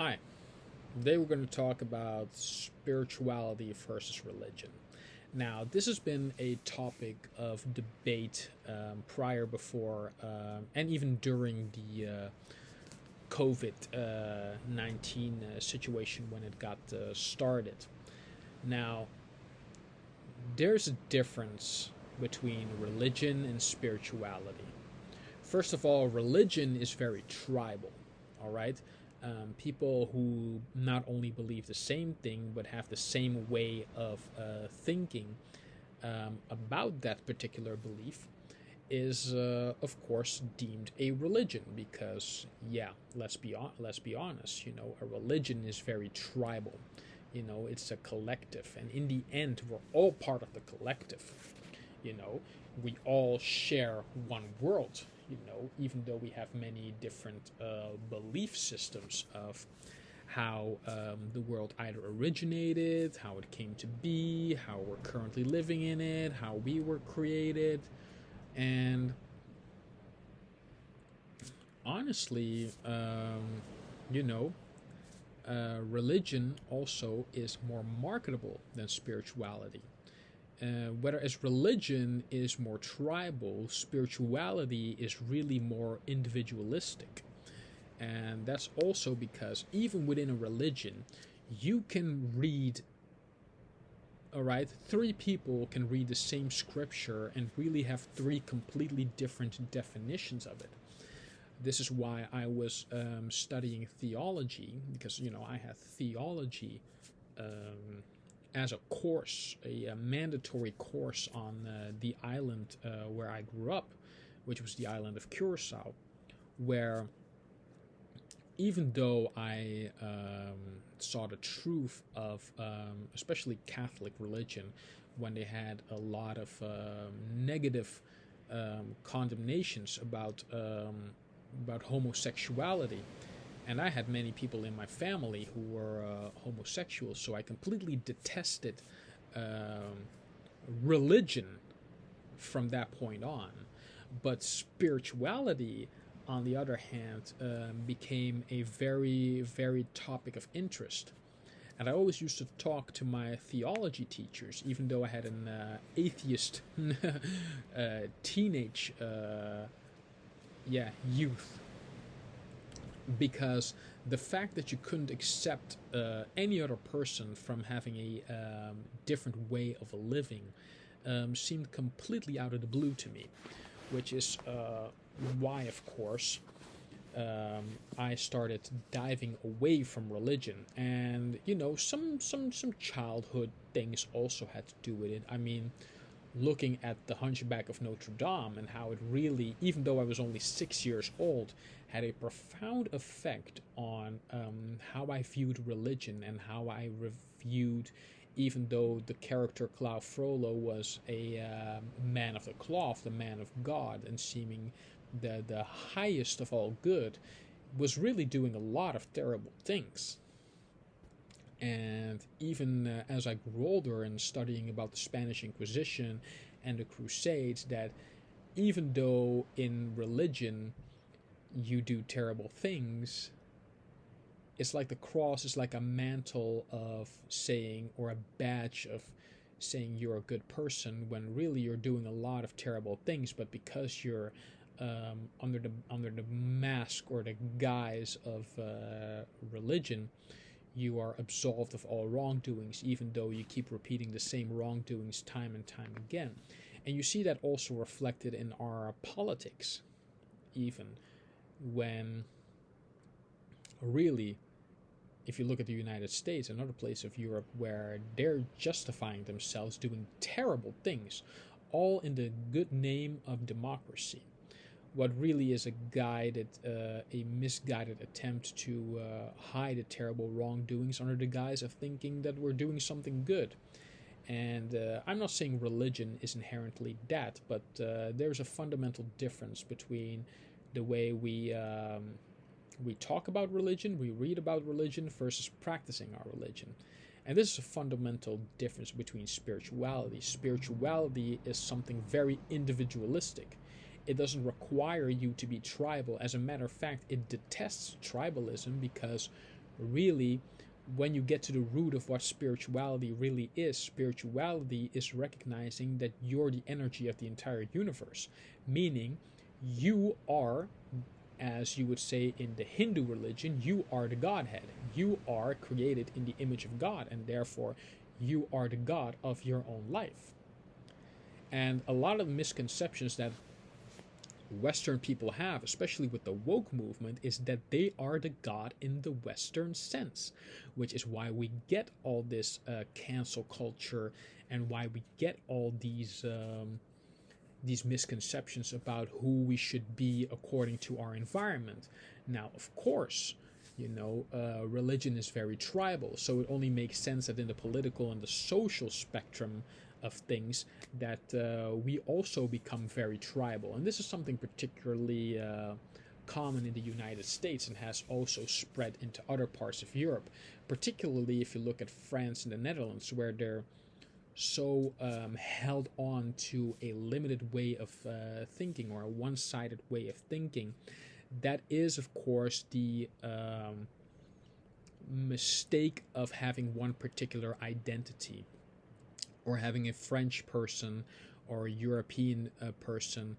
Hi. Today we're going to talk about spirituality versus religion. Now, this has been a topic of debate prior, before, and even during the COVID 19 situation when it got started. Now, there's a difference between religion and spirituality. First of all, religion is very tribal, all right? People who not only believe the same thing but have the same way of thinking about that particular belief is, of course, deemed a religion because, yeah, let's be honest. A religion is very tribal. It's a collective, and in the end, we're all part of the collective. You know, we all share one world. Even though we have many different belief systems of how the world either originated, how it came to be, how we're currently living in it, how we were created, and honestly, religion also is more marketable than spirituality. Whereas religion is more tribal, spirituality is really more individualistic. And that's also because even within a religion, you can read, all right, three people can read the same scripture and really have three completely different definitions of it. This is why I was studying theology, because, I had theology as a course, a mandatory course on the island where I grew up, which was the island of Curacao, where even though I saw the truth of especially Catholic religion, when they had a lot of negative condemnations about homosexuality, and I had many people in my family who were homosexuals, so I completely detested religion from that point on. But spirituality, on the other hand, became a very, very topic of interest. And I always used to talk to my theology teachers, even though I had an atheist teenage youth, because the fact that you couldn't accept any other person from having a different way of living seemed completely out of the blue to me, which is why, of course, I started diving away from religion. And some childhood things also had to do with it. I mean, looking at the Hunchback of Notre Dame and how it really, even though I was only 6 years old, had a profound effect on how I viewed religion and how I reviewed, even though the character Claude Frollo was a man of the cloth, the man of God, and seeming the highest of all good, was really doing a lot of terrible things. And even as I grew older and studying about the Spanish Inquisition and the Crusades, that even though in religion you do terrible things, it's like the cross is like a mantle of saying, or a badge of saying you're a good person, when really you're doing a lot of terrible things, but because you're under the mask or the guise of religion, you are absolved of all wrongdoings, even though you keep repeating the same wrongdoings time and time again. And you see that also reflected in our politics, even when really, if you look at the United States, another place of Europe where they're justifying themselves doing terrible things, all in the good name of democracy. What really is a misguided attempt to hide the terrible wrongdoings under the guise of thinking that we're doing something good. And I'm not saying religion is inherently that, but there's a fundamental difference between the way we talk about religion, we read about religion, versus practicing our religion. And this is a fundamental difference between spirituality. Spirituality is something very individualistic. It doesn't require you to be tribal. As a matter of fact, it detests tribalism, because really, when you get to the root of what spirituality really is, spirituality is recognizing that you're the energy of the entire universe, meaning you are, as you would say in the Hindu religion, you are the Godhead. You are created in the image of God, and therefore you are the God of your own life. And a lot of misconceptions that Western people have, especially with the woke movement, is that they are the God in the Western sense, which is why we get all this cancel culture and why we get all these misconceptions about who we should be according to our environment. Now, of course, religion is very tribal, so it only makes sense that in the political and the social spectrum of things that we also become very tribal. And this is something particularly common in the United States and has also spread into other parts of Europe, particularly if you look at France and the Netherlands, where they're so held on to a limited way of thinking, or a one-sided way of thinking. That is, of course, the mistake of having one particular identity, or having a French person or a European person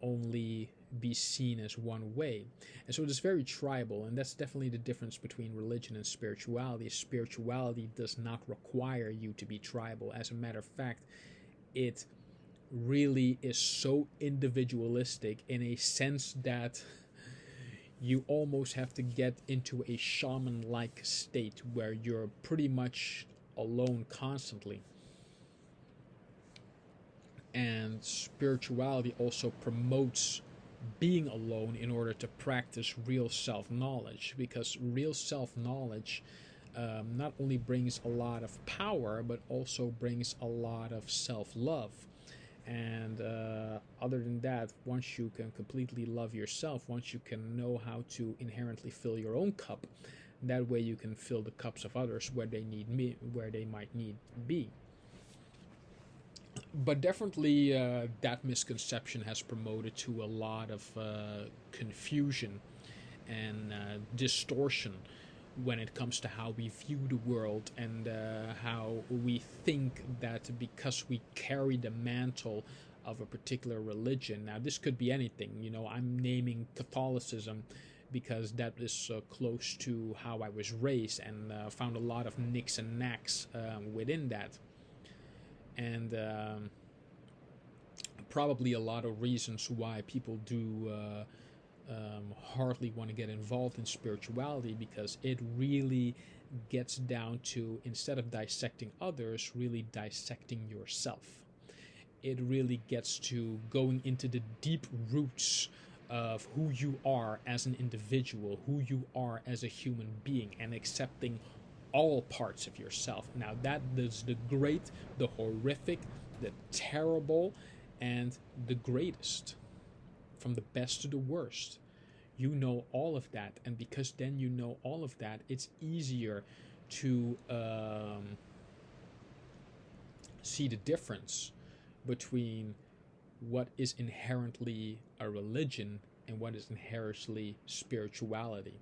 only be seen as one way. And so it is very tribal, and that's definitely the difference between religion and spirituality. Spirituality does not require you to be tribal. As a matter of fact, it really is so individualistic in a sense that you almost have to get into a shaman-like state where you're pretty much alone constantly. And spirituality also promotes being alone in order to practice real self-knowledge, because real self-knowledge not only brings a lot of power, but also brings a lot of self-love. And other than that, once you can completely love yourself, once you can know how to inherently fill your own cup, that way you can fill the cups of others where they might need be. But definitely that misconception has promoted to a lot of confusion and distortion when it comes to how we view the world, and how we think that because we carry the mantle of a particular religion. Now, this could be anything. I'm naming Catholicism because that is close to how I was raised, and found a lot of nicks and knacks within that. And probably a lot of reasons why people do hardly want to get involved in spirituality, because it really gets down to, instead of dissecting others, really dissecting yourself. It really gets to going into the deep roots of who you are as an individual, who you are as a human being, and accepting all parts of yourself. Now, that is the great, the horrific, the terrible, and the greatest. From the best to the worst. You know all of that, and because then you know all of that, it's easier to see the difference between what is inherently a religion and what is inherently spirituality.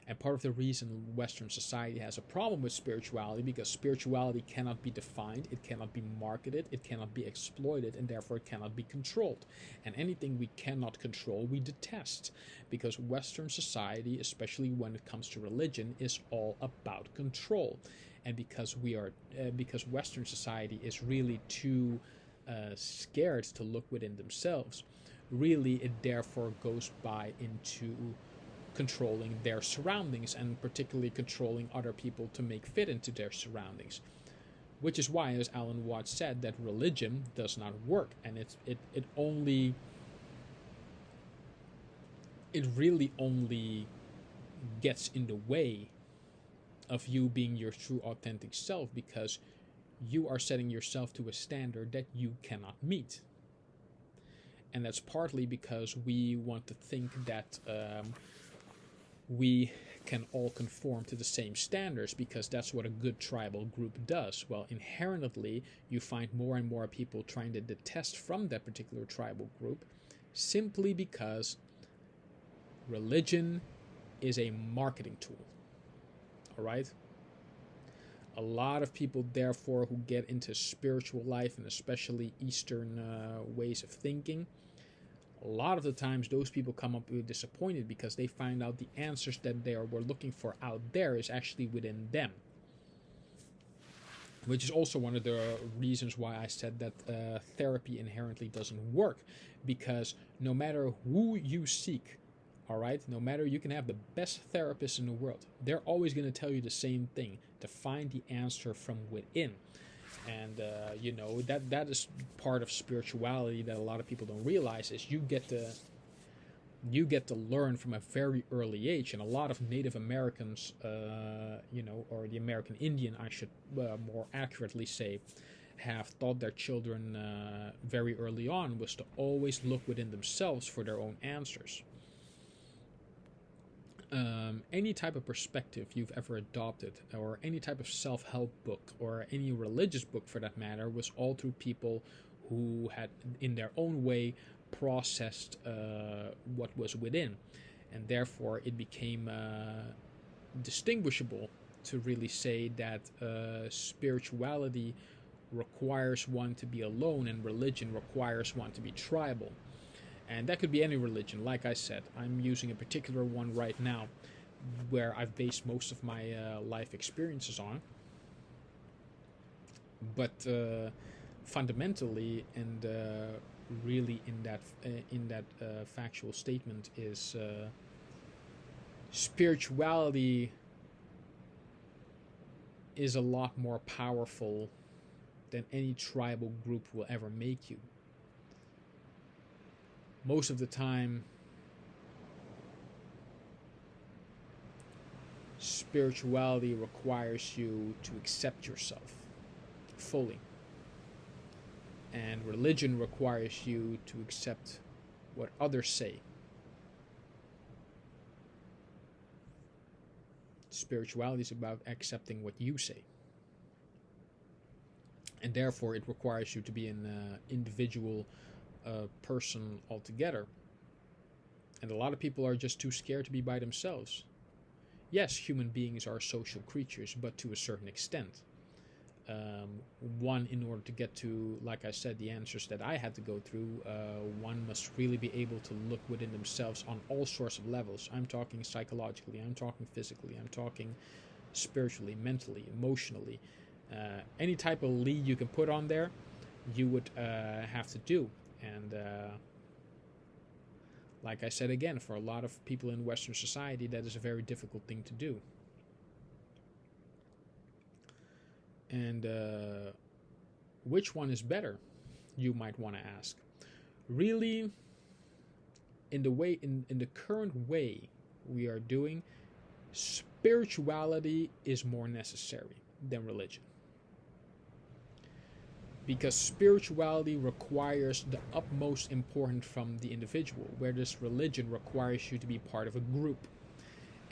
And part of the reason Western society has a problem with spirituality, because spirituality cannot be defined, it cannot be marketed, it cannot be exploited, and therefore it cannot be controlled. And anything we cannot control, we detest, because Western society, especially when it comes to religion, is all about control. And because because Western society is really too scared to look within themselves, really it therefore goes by into controlling their surroundings, and particularly controlling other people to make fit into their surroundings. Which is why, as Alan Watts said, that religion does not work, and it really only gets in the way of you being your true authentic self, because you are setting yourself to a standard that you cannot meet. And that's partly because we want to think that we can all conform to the same standards, because that's what a good tribal group does. Well, inherently, you find more and more people trying to detest from that particular tribal group, simply because religion is a marketing tool. All right. A lot of people, therefore, who get into spiritual life, and especially Eastern ways of thinking, a lot of the times those people come up with disappointed because they find out the answers that they were looking for out there is actually within them. Which is also one of the reasons why I said that therapy inherently doesn't work. Because no matter who you seek, all right, no matter, you can have the best therapist in the world, they're always going to tell you the same thing, to find the answer from within. And you know, that is part of spirituality that a lot of people don't realize, is you get to learn from a very early age. And a lot of Native Americans, you know, or the American Indian, I should more accurately say, have taught their children very early on, was to always look within themselves for their own answers. Any type of perspective you've ever adopted, or any type of self-help book, or any religious book for that matter, was all through people who had, in their own way, processed what was within. And therefore it became distinguishable to really say that spirituality requires one to be alone, and religion requires one to be tribal. And that could be any religion. Like I said, I'm using a particular one right now where I've based most of my life experiences on. But fundamentally, and really in that factual statement, is spirituality is a lot more powerful than any tribal group will ever make you. Most of the time, spirituality requires you to accept yourself fully. And religion requires you to accept what others say. Spirituality is about accepting what you say. And therefore it requires you to be an individual person altogether. And a lot of people are just too scared to be by themselves. Yes, human beings are social creatures, but to a certain extent. One, in order to get to, like I said, the answers that I had to go through, one must really be able to look within themselves on all sorts of levels. I'm talking psychologically, I'm talking physically, I'm talking spiritually, mentally, emotionally. Any type of lead you can put on there, you would have to do. And like I said again, for a lot of people in Western society, that is a very difficult thing to do. And which one is better, you might want to ask. Really, in the current way we are doing, spirituality is more necessary than religion. Because spirituality requires the utmost importance from the individual, whereas religion requires you to be part of a group.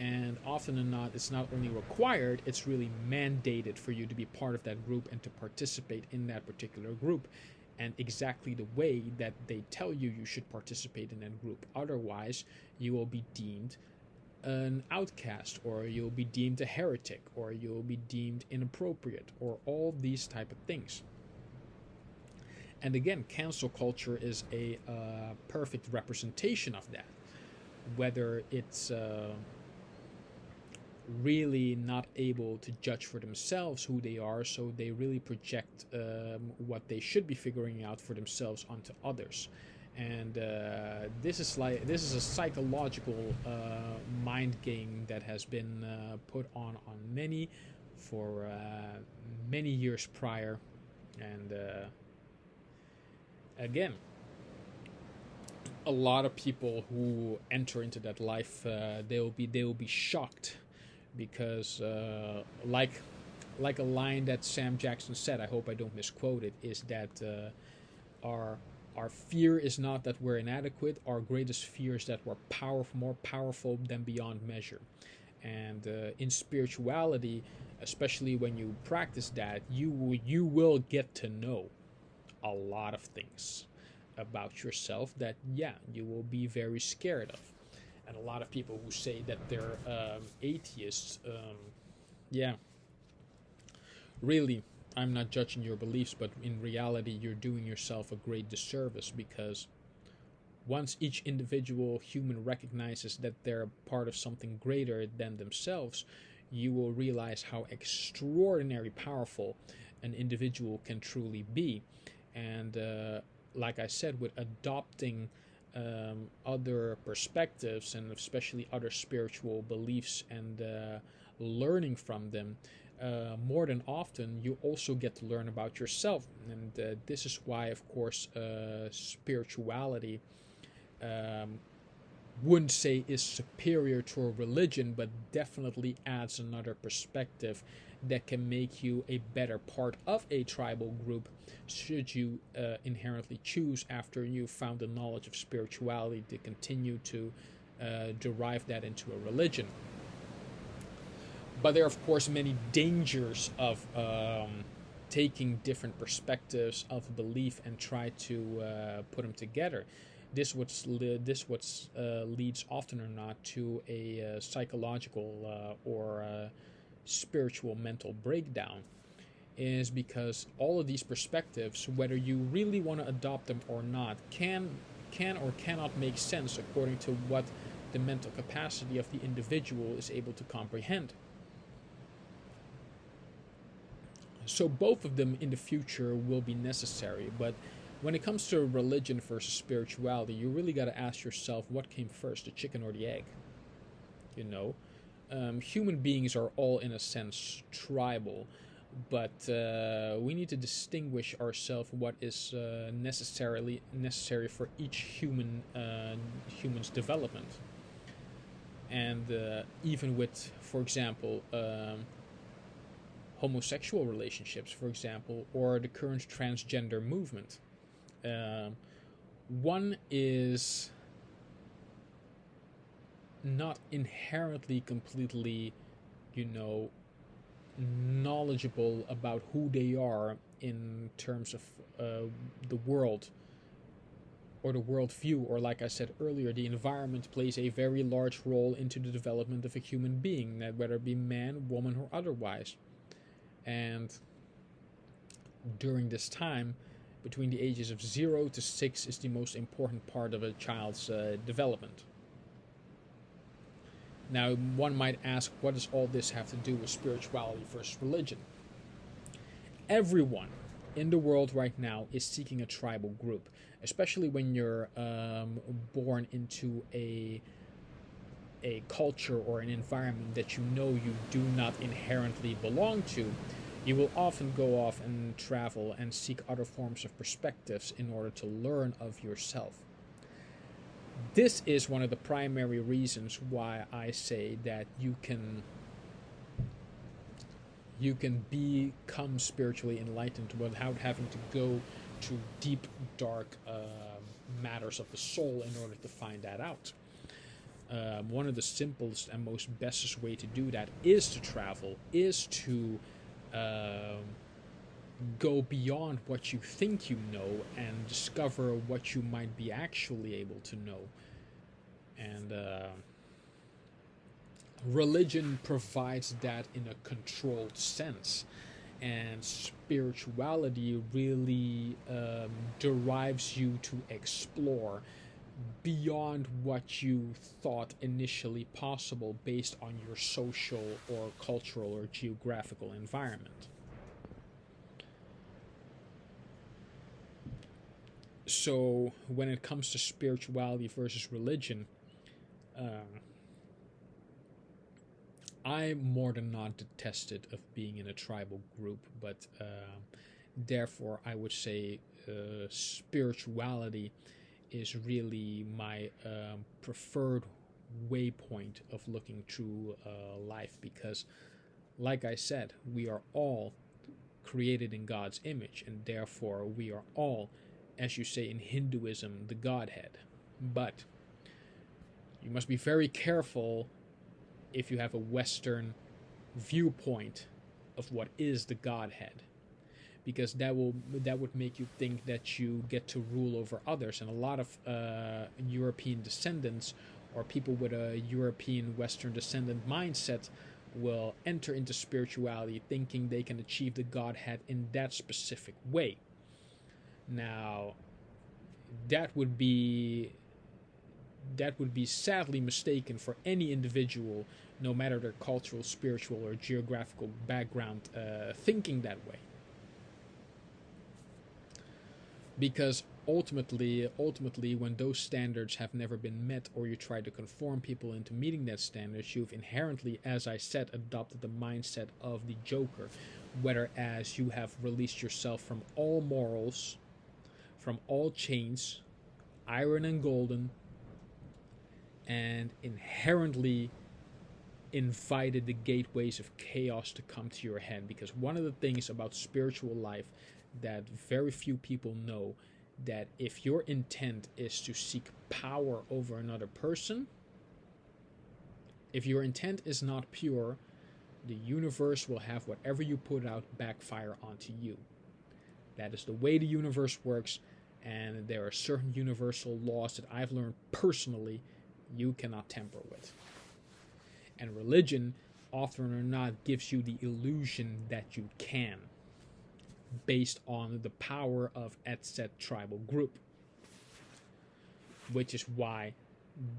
And often than not, it's not only required, it's really mandated for you to be part of that group and to participate in that particular group, and exactly the way that they tell you you should participate in that group. Otherwise, you will be deemed an outcast, or you'll be deemed a heretic, or you'll be deemed inappropriate, or all these type of things. And again, cancel culture is a perfect representation of that. Whether it's really not able to judge for themselves who they are, so they really project what they should be figuring out for themselves onto others. And this is a psychological mind game that has been put on many for many years prior. And again, a lot of people who enter into that life, they will be shocked, because like a line that Sam Jackson said, I hope I don't misquote it, is that our fear is not that we're inadequate. Our greatest fear is that we're more powerful than beyond measure. And in spirituality, especially when you practice that, you will get to know a lot of things about yourself that, yeah, you will be very scared of. And a lot of people who say that they're atheists, Yeah, really, I'm not judging your beliefs, but in reality, you're doing yourself a great disservice, because once each individual human recognizes that they're part of something greater than themselves, you will realize how extraordinarily powerful an individual can truly be. And like I said, with adopting other perspectives, and especially other spiritual beliefs, and learning from them, more than often, you also get to learn about yourself. And this is why, of course, spirituality, um, wouldn't say is superior to a religion, but definitely adds another perspective that can make you a better part of a tribal group, should you inherently choose, after you've found the knowledge of spirituality, to continue to derive that into a religion. But there are, of course, many dangers of taking different perspectives of belief and try to put them together. This leads often or not to a psychological or spiritual mental breakdown, is because all of these perspectives, whether you really want to adopt them or not, can or cannot make sense according to what the mental capacity of the individual is able to comprehend. So both of them in the future will be necessary, but when it comes to religion versus spirituality, you really got to ask yourself, what came first, the chicken or the egg? You know, human beings are all, in a sense, tribal, but we need to distinguish ourselves what is necessarily necessary for each human's development. And even with, for example, homosexual relationships, for example, or the current transgender movement. One is not inherently completely, you know, knowledgeable about who they are in terms of the world, or the worldview, or, like I said earlier, the environment plays a very large role into the development of a human being, whether it be man, woman, or otherwise. And during this time, between the ages of 0 to 6 is the most important part of a child's development. Now, one might ask, what does all this have to do with spirituality versus religion? Everyone in the world right now is seeking a tribal group, especially when you're born into a culture or an environment that you know you do not inherently belong to. You will often go off and travel and seek other forms of perspectives in order to learn of yourself. This is one of the primary reasons why I say that you can become spiritually enlightened without having to go to deep, dark matters of the soul in order to find that out. One of the simplest and most bestest way to do that is to travel, is to go beyond what you think you know and discover what you might be actually able to know. And religion provides that in a controlled sense, and spirituality really derives you to explore beyond what you thought initially possible based on your social or cultural or geographical environment. So when it comes to spirituality versus religion, I'm more than not detested of being in a tribal group, but therefore I would say spirituality is really my preferred waypoint of looking through life, because, like I said, we are all created in God's image, and therefore we are all, as you say in Hinduism, the Godhead. But you must be very careful if you have a Western viewpoint of what is the Godhead, because that would make you think that you get to rule over others. And a lot of European descendants, or people with a European Western descendant mindset, will enter into spirituality thinking they can achieve the Godhead in that specific way. Now, that would be sadly mistaken for any individual, no matter their cultural, spiritual, or geographical background, thinking that way. Because ultimately, when those standards have never been met, or you try to conform people into meeting that standards, you've inherently, as I said, adopted the mindset of the Joker, whereas you have released yourself from all morals, from all chains, iron and golden, and inherently invited the gateways of chaos to come to your head. Because one of the things about spiritual life that very few people know, that if your intent is to seek power over another person, if your intent is not pure, the universe will have whatever you put out backfire onto you. That is the way the universe works, and there are certain universal laws that I've learned personally you cannot tamper with. And religion, often or not, gives you the illusion that you can, based on the power of that tribal group. Which is why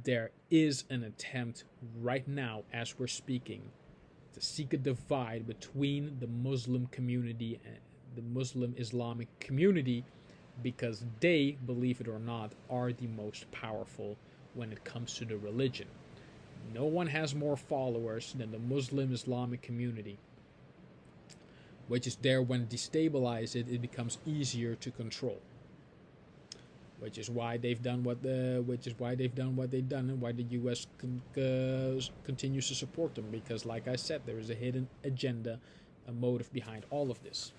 there is an attempt right now, as we're speaking, to seek a divide between the Muslim community and the Muslim Islamic community, because they, believe it or not, are the most powerful when it comes to the religion. No one has more followers than the Muslim Islamic community, which is there when destabilized, it becomes easier to control. Which is why they've done what they've done, and why the U.S. continues to support them. Because, like I said, there is a hidden agenda, a motive behind all of this.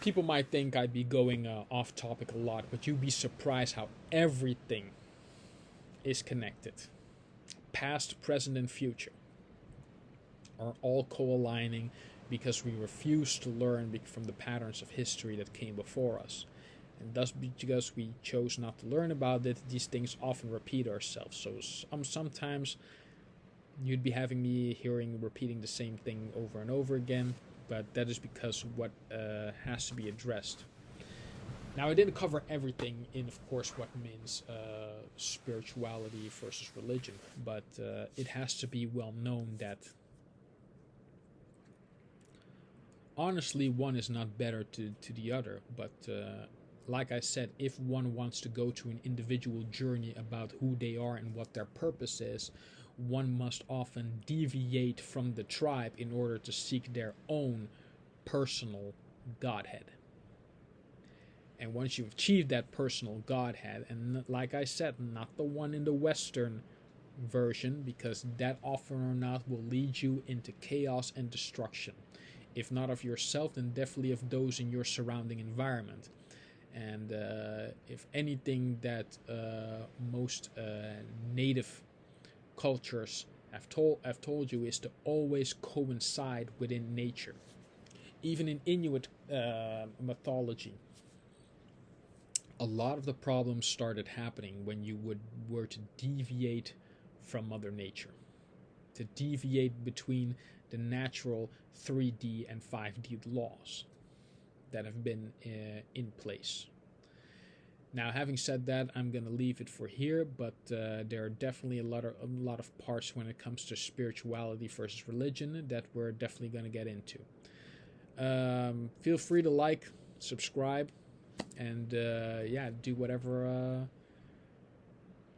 People might think I'd be going off topic a lot, but you'd be surprised how everything is connected. Past, present, and future are all co-aligning, because we refuse to learn from the patterns of history that came before us. And thus, because we chose not to learn about it, these things often repeat ourselves. So sometimes you'd be having me repeating the same thing over and over again, but that is because of what has to be addressed. Now, I didn't cover everything in, of course, what means spirituality versus religion, but it has to be well known that honestly, one is not better to the other, but like I said, if one wants to go to an individual journey about who they are and what their purpose is, one must often deviate from the tribe in order to seek their own personal Godhead. And once you've achieved that personal Godhead, and like I said, not the one in the Western version, because that often or not will lead you into chaos and destruction. If not of yourself, then definitely of those in your surrounding environment. And if anything that most native cultures have told you is to always coincide within nature. Even in Inuit mythology, a lot of the problems started happening when you were to deviate from Mother Nature, to deviate between the natural 3D and 5D laws that have been in place. Now, having said that, I'm going to leave it for here, but there are definitely a lot of parts when it comes to spirituality versus religion that we're definitely going to get into. Feel free to like, subscribe, and do whatever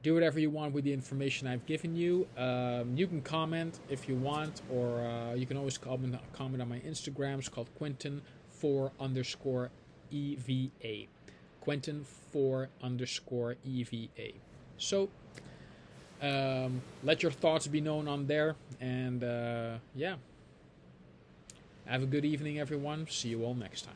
you want with the information I've given you. You can comment if you want, or you can always comment on my Instagram. It's called Quentin4_EVA. Quentin4_EVA. So, let your thoughts be known on there, and have a good evening, everyone. See you all next time.